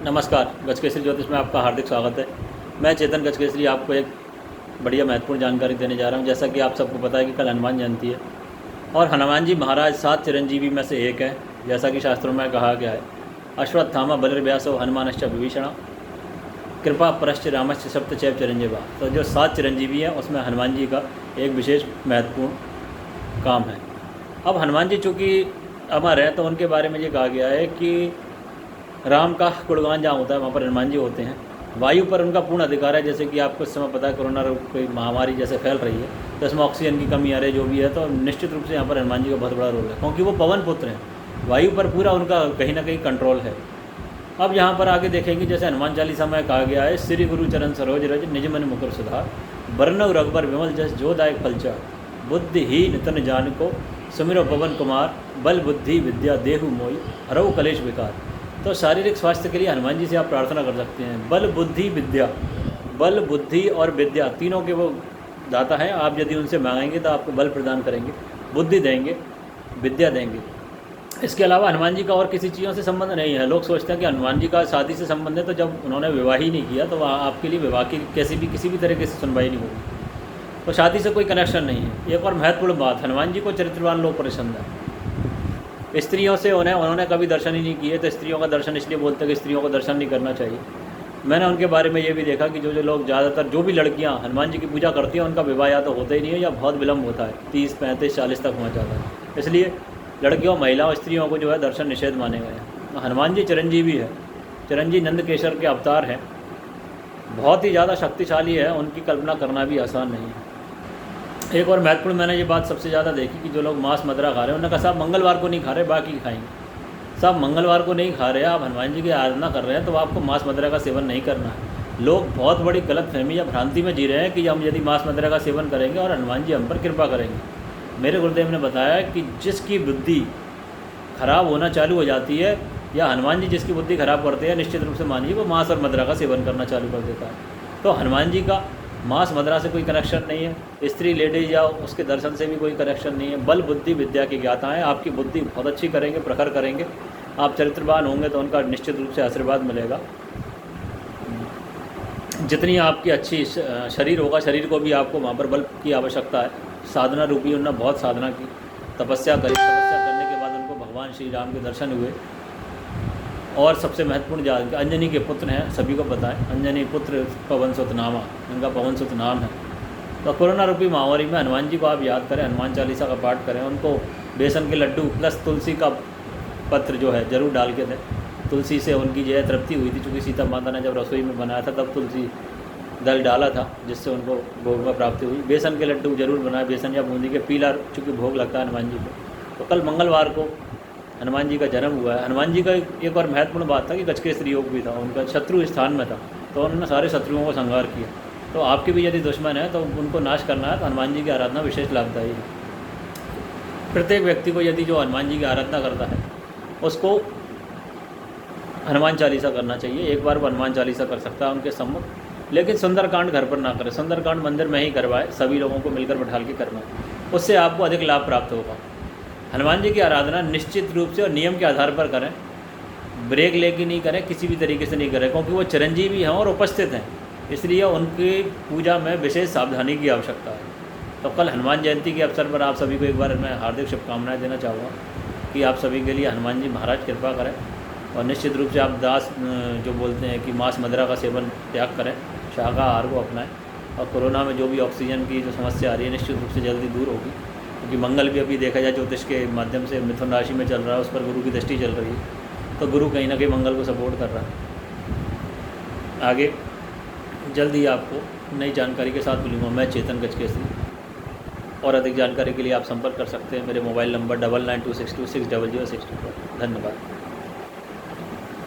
नमस्कार। गजकेसरी ज्योतिष में आपका हार्दिक स्वागत है। मैं चेतन गजकेसरी आपको एक बढ़िया महत्वपूर्ण जानकारी देने जा रहा हूं। जैसा कि आप सबको पता है कि कल हनुमान जयंती है और हनुमान जी महाराज 7 चिरंजीवी में से एक है। जैसा कि शास्त्रों में कहा गया है, अश्वत्थामा बलिर्व्यासो हनुमानश्च विभीषण कृपा परश्च रामश्च सप्तचैव चिरंजीवा। तो जो 7 चिरंजीवी हैं उसमें हनुमान जी का एक विशेष महत्वपूर्ण काम है। अब हनुमान जी चूँकि अमर हैं तो उनके बारे में ये कहा गया है कि राम का गुणगान जहाँ होता है वहाँ पर हनुमान जी होते हैं। वायु पर उनका पूर्ण अधिकार है। जैसे कि आपको इस समय पता है कोरोना कोई महामारी जैसे फैल रही है तो इसमें ऑक्सीजन की कमी आ रही है, जो भी है, तो निश्चित रूप से यहाँ पर हनुमान जी का बहुत बड़ा रोल है, क्योंकि वो पवन पुत्र हैं। वायु पर पूरा उनका कहीं ना कहीं कंट्रोल है। अब यहाँ पर आगे देखेंगे, जैसे हनुमान चालीसा में कहा गया है, श्री गुरु चरण सरोज रज निज मन मुकुर सुधार बरनव रघुबर विमल जस जो दायक फलचार बुद्धिहीन तन जान को सुमिरो पवन कुमार बल बुद्धि विद्या देहु मोई हरऊ कलेश विकार। तो शारीरिक स्वास्थ्य के लिए हनुमान जी से आप प्रार्थना कर सकते हैं। बल बुद्धि विद्या, बल बुद्धि और विद्या तीनों के वो दाता हैं। आप यदि उनसे मांगेंगे तो आपको बल प्रदान करेंगे, बुद्धि देंगे, विद्या देंगे। इसके अलावा हनुमान जी का और किसी चीज़ों से संबंध नहीं है। लोग सोचते हैं कि हनुमान जी का शादी से संबंध है, तो जब उन्होंने विवाह ही नहीं किया तो वहाँ आपके लिए विवाह की किसी भी तरीके से सुनवाई नहीं होगी। तो शादी से कोई कनेक्शन नहीं है। एक और महत्वपूर्ण बात, हनुमान जी को चरित्रवान लोग पसंद है। स्त्रियों से उन्होंने कभी दर्शन ही नहीं किए, तो स्त्रियों का दर्शन इसलिए बोलते हैं कि स्त्रियों को दर्शन नहीं करना चाहिए। मैंने उनके बारे में ये भी देखा कि जो लोग ज़्यादातर जो भी लड़कियां हनुमान जी की पूजा करती हैं उनका विवाह या तो होता ही नहीं है या बहुत विलम्ब होता है, 30, 35, 40 तक पहुँच जाता है। इसलिए लड़कियों, महिलाओं, स्त्रियों को जो है दर्शन निषेध माने गए हैं। हनुमान जी चिरंजीवी है, चिरंजीवी नंदकेश्वर के अवतार हैं, बहुत ही ज़्यादा शक्तिशाली है। उनकी कल्पना करना भी आसान नहीं है। एक और महत्वपूर्ण मैंने ये बात सबसे ज़्यादा देखी कि जो लोग मांस मदिरा खा रहे हैं, उन्होंने कहा साहब मंगलवार को नहीं खा रहे, बाकी खाएंगे। साहब मंगलवार को नहीं खा रहे, आप हनुमान जी की आराधना कर रहे हैं तो आपको मांस मदिरा का सेवन नहीं करना है। लोग बहुत बड़ी गलतफहमी या भ्रांति में जी रहे हैं कि हम यदि मांस मदिरा का सेवन करेंगे और हनुमान जी हम पर कृपा करेंगे। मेरे गुरुदेव ने बताया कि जिसकी बुद्धि खराब होना चालू हो जाती है या हनुमान जी जिसकी बुद्धि खराब करते हैं, निश्चित रूप से मानिए वो मांस और मदिरा का सेवन करना चालू कर देता है। तो हनुमान जी का मांस मदिरा से कोई कनेक्शन नहीं है, स्त्री लेडीज या उसके दर्शन से भी कोई कनेक्शन नहीं है। बल बुद्धि विद्या की ज्ञाता हैं। आपकी बुद्धि बहुत अच्छी करेंगे, प्रखर करेंगे, आप चरित्रवान होंगे तो उनका निश्चित रूप से आशीर्वाद मिलेगा। जितनी आपकी अच्छी शरीर होगा, शरीर को भी आपको वहाँ पर बल की आवश्यकता है। साधना रूपी उन्होंने बहुत साधना की, तपस्या करी, तपस्या करने के बाद उनको भगवान श्री राम के दर्शन हुए। और सबसे महत्वपूर्ण जान के अंजनी के पुत्र हैं, सभी को पता है, अंजनी पुत्र पवन सुत नामा, इनका पवन सुत नाम है। तो कोरोना रूपी महामारी में हनुमान जी को आप याद करें, हनुमान चालीसा का पाठ करें, उनको बेसन के लड्डू प्लस तुलसी का पत्र जो है जरूर डाल के दें। तुलसी से उनकी जो है तृप्ति हुई थी, चूँकि सीता माता ने जब रसोई में बनाया था तब तुलसी दल डाला था, जिससे उनको भोग में प्राप्ति हुई। बेसन के लड्डू जरूर बनाए, बेसन या बूंदी के, पीला चूँकि भोग लगता है हनुमान जी को। तो कल मंगलवार को हनुमान जी का जन्म हुआ है। हनुमान जी का एक और महत्वपूर्ण बात था कि गजकेसरी योग भी था, उनका शत्रु स्थान में था तो उन्होंने सारे शत्रुओं को संहार किया। तो आपके भी यदि दुश्मन है तो उनको नाश करना है तो हनुमान जी की आराधना विशेष लाभदायी है। प्रत्येक व्यक्ति को यदि जो हनुमान जी की आराधना करता है उसको हनुमान चालीसा करना चाहिए। एक बार वो हनुमान चालीसा कर सकता है उनके सम्मुख, लेकिन सुंदरकांड घर पर ना करें। सुंदरकांड मंदिर में ही करवाए, सभी लोगों को मिलकर बैठाल के करवाएं, उससे आपको अधिक लाभ प्राप्त होगा। हनुमान जी की आराधना निश्चित रूप से और नियम के आधार पर करें, ब्रेक लेके नहीं करें, किसी भी तरीके से नहीं करें, क्योंकि वो चिरंजीवी हैं और उपस्थित हैं, इसलिए उनकी पूजा में विशेष सावधानी की आवश्यकता है। तो कल हनुमान जयंती के अवसर पर आप सभी को एक बार मैं हार्दिक शुभकामनाएं देना चाहूँगा कि आप सभी के लिए हनुमान जी महाराज कृपा करें और निश्चित रूप से आप दास जो बोलते हैं कि मांस मदिरा का सेवन त्याग करें, शाकाहार को अपनाएं। और कोरोना में जो भी ऑक्सीजन की जो समस्या आ रही है निश्चित रूप से जल्दी दूर होगी, क्योंकि मंगल भी अभी देखा जाए ज्योतिष के माध्यम से मिथुन राशि में चल रहा है, उस पर गुरु की दृष्टि चल रही है, तो गुरु कहीं ना कहीं मंगल को सपोर्ट कर रहा है। आगे जल्द ही आपको नई जानकारी के साथ मिलूँगा। मैं चेतन गजकेसरी। और अधिक जानकारी के लिए आप संपर्क कर सकते हैं मेरे मोबाइल नंबर 9926260062 पर। धन्यवाद।